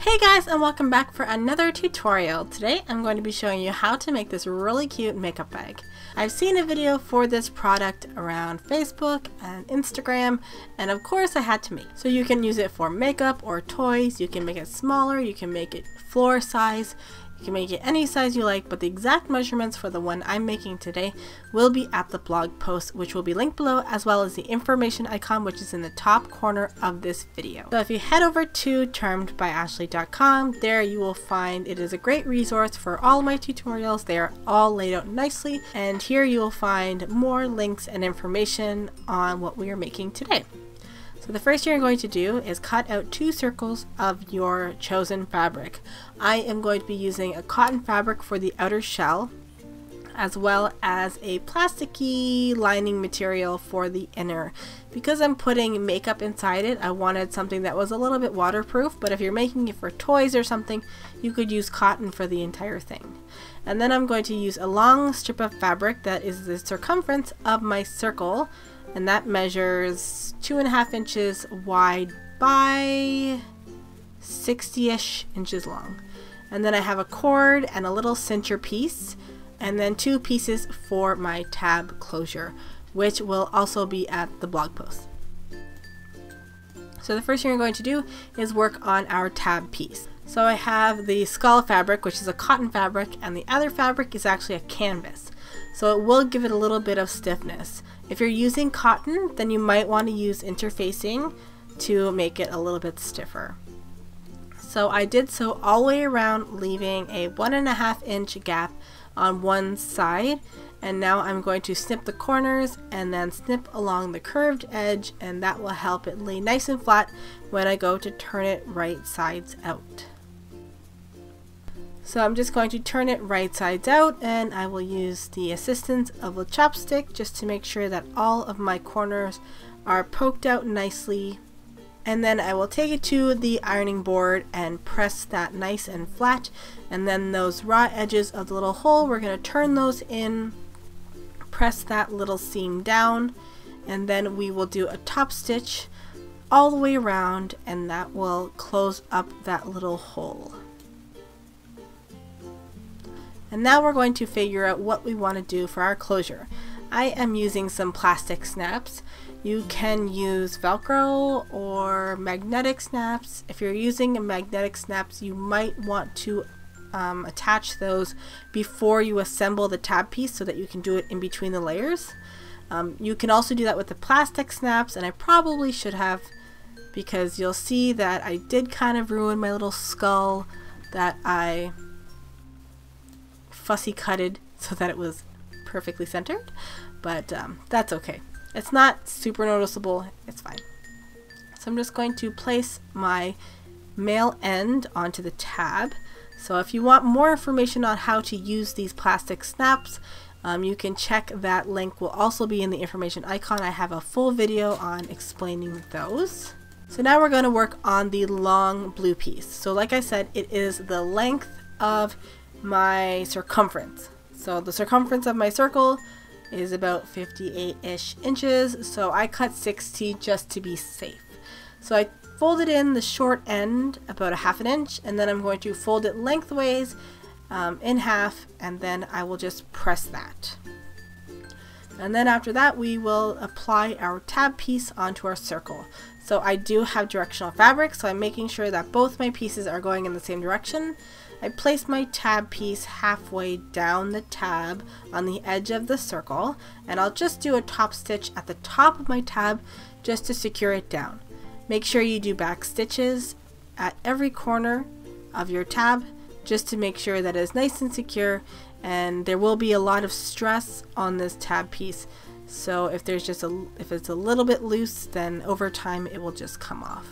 Hey guys, and welcome back for another tutorial. Today I'm going to be showing you how to make this really cute makeup bag. I've seen a video for this product around Facebook and Instagram, and of course I had to make. So you can use it for makeup or toys, you can make it smaller, you can make it floor size, you can make it any size you like, but the exact measurements for the one I'm making today will be at the blog post, which will be linked below, as well as the information icon, which is in the top corner of this video. So if you head over to charmedbyashley.com, there you will find it is a great resource for all my tutorials. They are all laid out nicely, and here you will find more links and information on what we are making today. So the first thing you're going to do is cut out 2 circles of your chosen fabric. I am going to be using a cotton fabric for the outer shell, as well as a plasticky lining material for the inner. Because I'm putting makeup inside it, I wanted something that was a little bit waterproof, but if you're making it for toys or something, you could use cotton for the entire thing. And then I'm going to use a long strip of fabric that is the circumference of my circle, and that measures 2.5 inches wide by 60-ish inches long. And then I have a cord and a little cincher piece, and then 2 pieces for my tab closure, which will also be at the blog post. So the first thing we're going to do is work on our tab piece. So I have the skull fabric, which is a cotton fabric, and the other fabric is actually a canvas. So it will give it a little bit of stiffness. If you're using cotton, then you might want to use interfacing to make it a little bit stiffer. So I did so all the way around, leaving a 1.5 inch gap on one side, and now I'm going to snip the corners and then snip along the curved edge, and that will help it lay nice and flat when I go to turn it right sides out. So I'm just going to turn it right sides out, and I will use the assistance of a chopstick just to make sure that all of my corners are poked out nicely. And then I will take it to the ironing board and press that nice and flat. And then those raw edges of the little hole, we're going to turn those in, press that little seam down, and then we will do a top stitch all the way around, and that will close up that little hole. And now we're going to figure out what we want to do for our closure. I am using some plastic snaps. You can use Velcro or magnetic snaps. If you're using a magnetic snaps, you might want to attach those before you assemble the tab piece so that you can do it in between the layers. You can also do that with the plastic snaps, and I probably should have, because you'll see that I did kind of ruin my little skull that I fussy cutted so that it was perfectly centered, but that's okay. It's not super noticeable, it's fine. So I'm just going to place my male end onto the tab. So if you want more information on how to use these plastic snaps, you can check that link, will also be in the information icon. I have a full video on explaining those. So now we're going to work on the long blue piece. So like I said, it is the length of my circumference. So the circumference of my circle is about 58-ish inches, so I cut 60 just to be safe. So I folded in the short end about 1/2 inch, and then I'm going to fold it lengthways in half, and then I will just press that. And then after that, we will apply our tab piece onto our circle. So I do have directional fabric, so I'm making sure that both my pieces are going in the same direction. I place my tab piece halfway down the tab on the edge of the circle, and I'll just do a top stitch at the top of my tab just to secure it down. Make sure you do back stitches at every corner of your tab just to make sure that it is nice and secure, and there will be a lot of stress on this tab piece. So if it's a little bit loose, then over time it will just come off.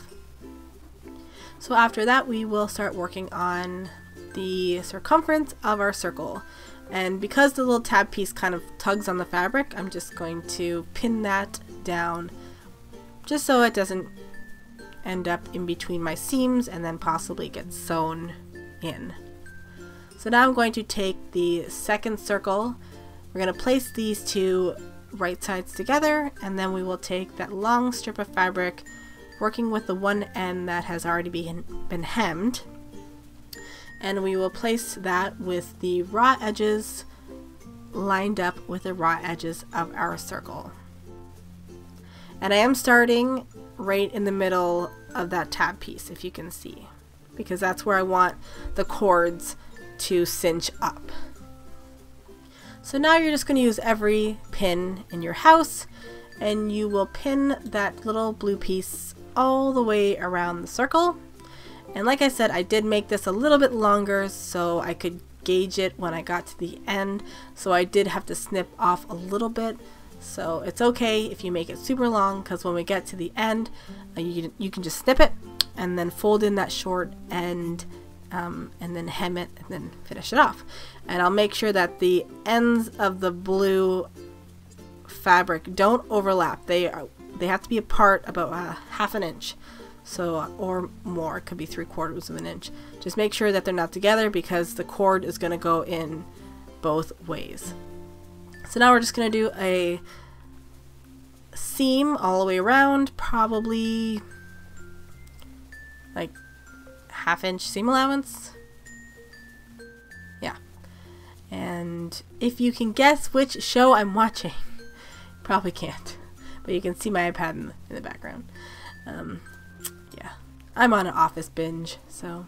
So after that, we will start working on the circumference of our circle, and because the little tab piece kind of tugs on the fabric, I'm just going to pin that down just so it doesn't end up in between my seams and then possibly get sewn in. So now I'm going to take the second circle, we're going to place these 2 right sides together, and then we will take that long strip of fabric, working with the one end that has already been hemmed, and we will place that with the raw edges lined up with the raw edges of our circle. And I am starting right in the middle of that tab piece, if you can see, because that's where I want the cords to cinch up. So now you're just going to use every pin in your house, and you will pin that little blue piece all the way around the circle. And like I said, I did make this a little bit longer so I could gauge it when I got to the end, so I did have to snip off a little bit. So it's okay if you make it super long, because when we get to the end, you can just snip it and then fold in that short end, and then hem it and then finish it off. And I'll make sure that the ends of the blue fabric don't overlap. They have to be apart about half an inch, so, or more. It could be 3/4 of an inch. Just make sure that they're not together, because the cord is going to go in both ways. So now we're just going to do a seam all the way around, probably like half-inch seam allowance. Yeah. And if you can guess which show I'm watching, probably can't, but you can see my iPad in the background. Yeah, I'm on an Office binge, so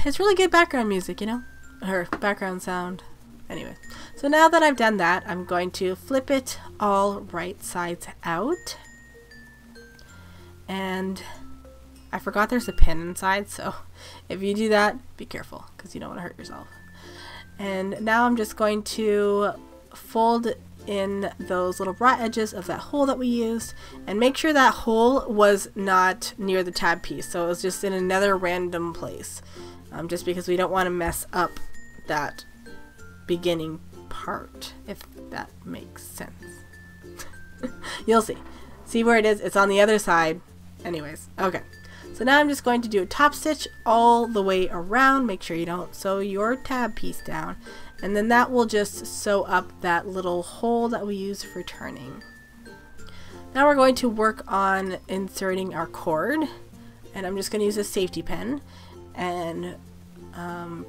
it's really good background music, you know, or background sound. Anyway, so now that I've done that, I'm going to flip it all right sides out. And I forgot there's a pin inside, so if you do that, be careful, because you don't want to hurt yourself. And now I'm just going to fold in those little raw edges of that hole that we used, and make sure that hole was not near the tab piece, so it was just in another random place, just because we don't want to mess up that beginning part, if that makes sense. You'll see where it is. It's on the other side. Anyways, okay, so now I'm just going to do a top stitch all the way around. Make sure you don't sew your tab piece down, and then that will just sew up that little hole that we use for turning. Now we're going to work on inserting our cord, and I'm just going to use a safety pin. And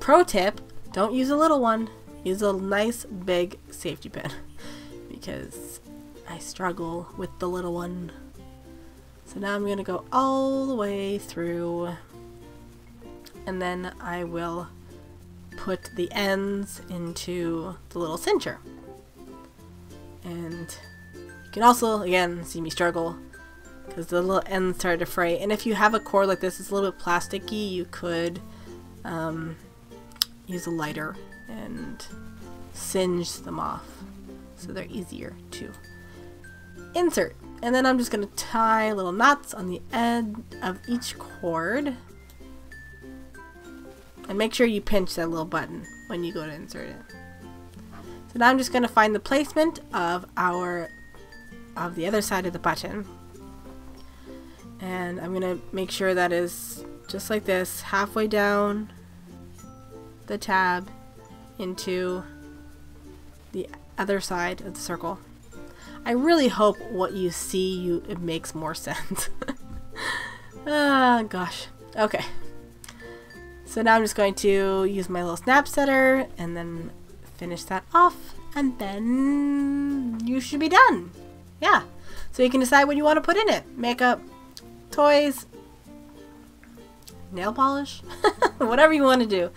pro tip, don't use a little one. Use a nice big safety pin, because I struggle with the little one. So now I'm going to go all the way through, and then I will put the ends into the little cincher. And you can also, again, see me struggle, because the little ends started to fray. And if you have a cord like this, it's a little bit plasticky, you could use a lighter and singe them off so they're easier to insert. And then I'm just going to tie little knots on the end of each cord, and make sure you pinch that little button when you go to insert it. So now I'm just going to find the placement of the other side of the button, and I'm going to make sure that is just like this, halfway down the tab into the other side of the circle. I really hope what you see it makes more sense. Ah, gosh. Okay. So now I'm just going to use my little snap setter and then finish that off, and then you should be done. Yeah. So you can decide what you want to put in it. Makeup, toys, nail polish, whatever you want to do.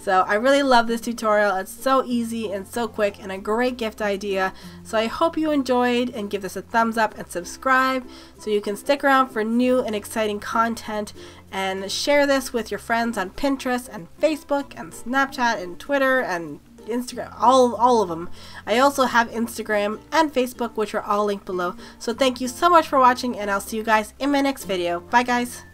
So I really love this tutorial. It's so easy and so quick, and a great gift idea. So I hope you enjoyed, and give this a thumbs up and subscribe so you can stick around for new and exciting content, and share this with your friends on Pinterest and Facebook and Snapchat and Twitter and Instagram, all of them. I also have Instagram and Facebook, which are all linked below. So thank you so much for watching, and I'll see you guys in my next video. Bye guys.